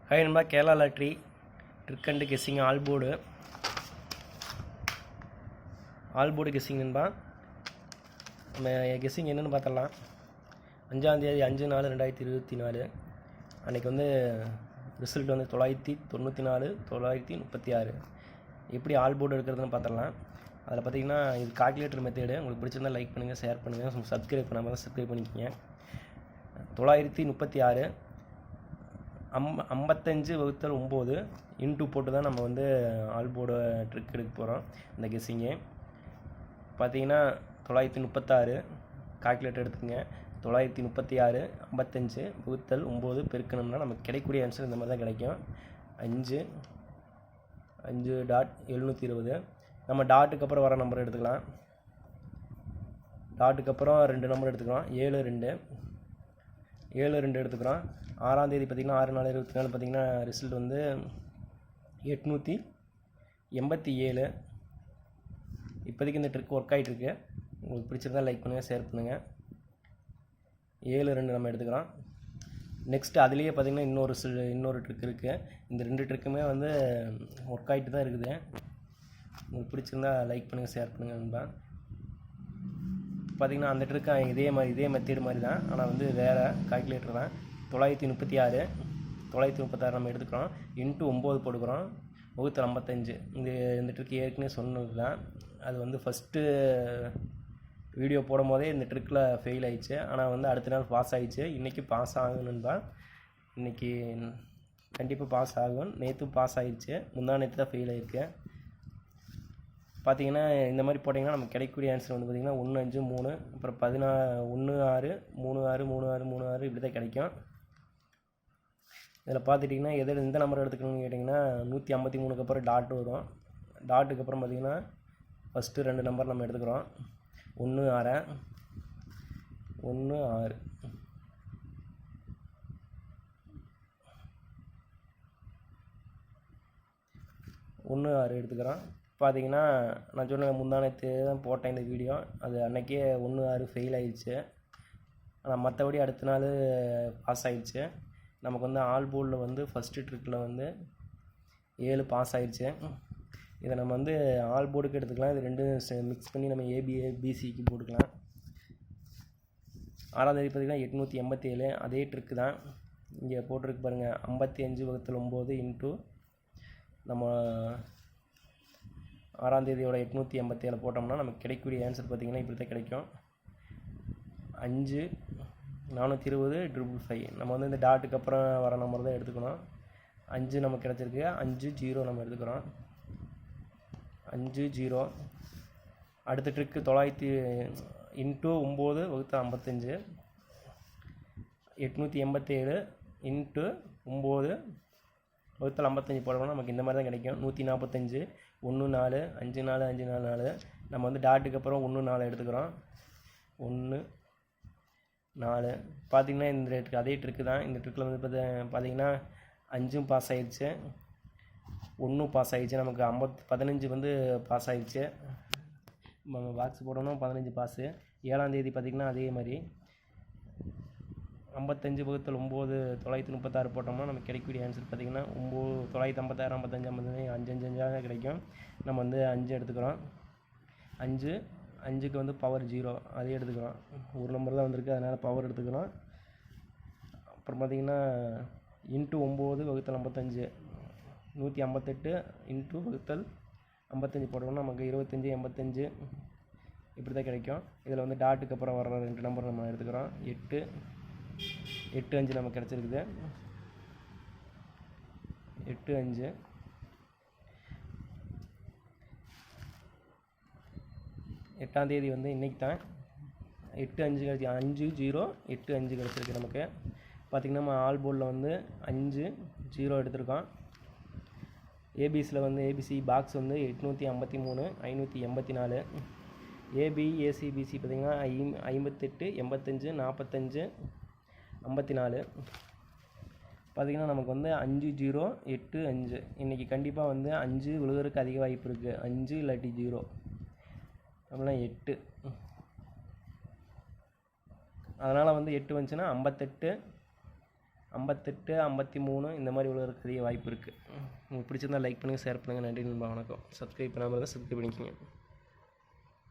High நண்பா, Kerala lottery trick and guessing all board guessing நண்பா. நம்ம கெஸ்ஸிங் என்னென்னு பார்த்தரலாம். 5ஆந்தேதி 5/4/2024 அன்றைக்கி வந்து ரிசல்ட் வந்து 994 936. எப்படி ஆல் போர்டு எடுக்கிறதுன்னு பார்த்துடலாம். அதில் பார்த்தீங்கன்னா இது கால்குலேட்டர் மெத்தேடு. உங்களுக்கு பிடிச்சிருந்தா லைக் பண்ணுங்கள், ஷேர் பண்ணுங்கள், சப்ஸ்கிரைப் பண்ணாமல் சப்ஸ்கிரைப் பண்ணிக்கோங்க. 936 55/9 இன்ட்டு போட்டு தான் நம்ம வந்து ஆல் போர்டு ட்ரிக் எடுக்க போகிறோம். இந்த கெஸ்ஸிங்கு பார்த்தீங்கன்னா 936 கால்குலேட்டர் எடுத்துக்கங்க. 936 55/9 பெருக்கணும்னா நமக்கு கிடைக்கக்கூடிய ஆன்சர் இந்த மாதிரி தான் கிடைக்கும். 5.720. நம்ம டாட்டுக்கு அப்புறம் வர நம்பர் எடுத்துக்கலாம். டாட்டுக்கு அப்புறம் 2 நம்பர் எடுத்துக்கலாம். 72 எடுத்துக்கிறோம். 6ஆந்தேதி பார்த்திங்கன்னா 6/4/24 பார்த்திங்கன்னா ரிசல்ட் வந்து 887. இப்போதைக்கு இந்த ட்ரிக் ஒர்க் ஆகிட்டுருக்கு. உங்களுக்கு பிடிச்சிருந்தா லைக் பண்ணுங்கள், ஷேர் பண்ணுங்கள். 72 நம்ம எடுத்துக்கிறோம். நெக்ஸ்ட்டு அதுலேயே பார்த்திங்கன்னா இன்னொரு ட்ரிக் இருக்குது. இந்த 2 ட்ரிக்குமே வந்து ஒர்க் ஆகிட்டு தான் இருக்குது. உங்களுக்கு பிடிச்சிருந்தா லைக் பண்ணுங்கள், ஷேர் பண்ணுங்கள் நண்பா. பார்த்திங்கன்னா அந்த ட்ரிக்கு இதே மெத்தேடு மாதிரி தான், ஆனால் வந்து வேறு கால்குலேட்டர் தான். 936 நம்ம எடுத்துக்கிறோம். இன்ட்டு 9 போட்டுக்கிறோம். வகுத்தல் 55. இந்த ட்ரிக் ஏற்கனவே சொன்னது தான். அது வந்து ஃபஸ்ட்டு வீடியோ போடும் போதே இந்த ட்ரிக்கில் ஃபெயில் ஆயிடுச்சு. ஆனால் வந்து அடுத்த நாள் பாஸ் ஆகிடுச்சு. இன்றைக்கி பாஸ் ஆகணுன்னு தான். இன்றைக்கி கண்டிப்பாக பாஸ் ஆகும். நேற்று பாஸ் ஆகிடுச்சு. நேற்று தான் ஃபெயில் ஆகிருக்கு. பார்த்தீங்கன்னா இந்த மாதிரி போட்டிங்கன்னா நமக்கு கிடைக்கக்கூடிய ஆன்சர் வந்து பார்த்திங்கன்னா 1 5 3 அப்புறம் 1 6 3 6 3 6 3 6 இப்படி தான் கிடைக்கும். இதில் பார்த்துட்டிங்கன்னா எந்த நம்பர் எடுத்துக்கணும்னு கேட்டிங்கன்னா 153க்கு அப்புறம் டாட் வரும். டாட்டுக்கு அப்புறம் பார்த்திங்கன்னா ஃபஸ்ட்டு 2 நம்பர் நம்ம எடுத்துக்கிறோம். 1 6 1 6 1 6 எடுத்துக்கிறோம். பார்த்திங்கன்னா நான் சொன்ன முந்தானத்து தான் போட்டேன் இந்த வீடியோ. அது அன்றைக்கே 1 6 ஃபெயில் ஆகிடுச்சு. ஆனால் மற்றபடி அடுத்த நாள் பாஸ் ஆகிடுச்சு. நமக்கு வந்து ஆல் போர்டில் வந்து ஃபஸ்ட்டு ட்ரிக்கில் வந்து 7 பாஸ் ஆகிடுச்சு. இதை நம்ம வந்து ஆல் போர்டுக்கு எடுத்துக்கலாம். இது 2 மிக்ஸ் பண்ணி நம்ம பிசிக்கு போட்டுக்கலாம். 6ஆந்தேதி பார்த்திங்கன்னா 887 அதே ட்ரிக்கு தான் இங்கே போட்டிருக்கு பாருங்கள். 55/9 இன்ட்டு நம்ம 6ஆந்தேதியோட 887 போட்டோம்னா நமக்கு கிடைக்கக்கூடிய ஆன்சர் பார்த்திங்கன்னா இப்படி தான் கிடைக்கும். 5 420 555. நம்ம வந்து இந்த டாட்டுக்கு அப்புறம் வர நம்பர் தான் எடுத்துக்கணும். 5 நமக்கு கிடச்சிருக்கு. 5 0 நம்ம எடுத்துக்கிறோம். 5 0. அடுத்த ட்ரிக்கு 900 இன்ட்டு 9 வகுத்தல் 55. 887 இன்ட்டு 9 வகுத்தல் 55 போடணும். நமக்கு இந்த மாதிரி தான் கிடைக்கும். 145 1 4 5 4 5 4 4. நம்ம வந்து டாட்டுக்கு அப்புறம் 1 4 எடுத்துக்கிறோம். 1 4 பார்த்திங்கன்னா இந்த ட்ரிக் அதே ட்ரிக்கு தான். இந்த ட்ரிக்கில் வந்து பார்த்திங்கன்னா 5 பாஸ் ஆகிடுச்சு, 1 பாஸ் ஆகிடுச்சு. நமக்கு 15 வந்து பாஸ் ஆகிடுச்சு. நம்ம பாக்ஸ் போடணும். 15 பாஸு. 7ஆந்தேதி பார்த்திங்கன்னா அதே மாதிரி 55/9 936 போட்டோம்னா நமக்கு கிடைக்கக்கூடிய ஆன்சர் பார்த்திங்கன்னா 956 55 55 5 5 கிடைக்கும். நம்ம வந்து 5 எடுத்துக்கிறோம். 5க்கு வந்து பவர் 0 அதே எடுத்துக்கிறோம். ஒரு நம்பர் தான் வந்திருக்கு, அதனால் பவர் எடுத்துக்கிறோம். அப்புறம் பார்த்திங்கன்னா இன்ட்டு 9 வகுத்தல் 55 158 இன்ட்டு வகுத்தல் 55 போட்டோம்னா நமக்கு 25 85 இப்படி தான் கிடைக்கும். இதில் வந்து டாட்டுக்கு அப்புறம் வர்ற 2 நம்பர் நம்ம எடுத்துக்கிறோம். 8 5 நமக்கு கிடச்சிருக்குது. 8 5. எட்டாந்தேதி வந்து இன்றைக்கி தான் 8 5 கிடச்சி. 5 0 8 5 கிடச்சிருக்கு நமக்கு. பார்த்திங்கன்னா நம்ம ஆல் போர்டில் வந்து 5 0 எடுத்திருக்கோம். ஏபிசியில் வந்து ஏபிசி பாக்ஸ் வந்து 853 584. ஏசிபிசி பார்த்திங்கன்னா 58 85 45 54. பார்த்திங்கன்னா நமக்கு வந்து 5 0 8 5. இன்றைக்கி கண்டிப்பாக வந்து 5 விழுகிறதுக்கு அதிக வாய்ப்பு இருக்குது. 5 இல்லாட்டி 0 அப்படிலாம் 8. அதனால் வந்து 8 வந்துச்சுன்னா 58 58 53 இந்த மாதிரி விழுகிறதுக்கு வாய்ப்பு இருக்குது. உங்களுக்கு பிடிச்சிருந்தால் லைக் பண்ணுங்கள், ஷேர் பண்ணுங்கள். நன்றி நண்பா, வணக்கம். சப்ஸ்கிரைப் பண்ணாமல் இருந்தால் சப்ஸ்கிரைப் பண்ணிக்கோங்க.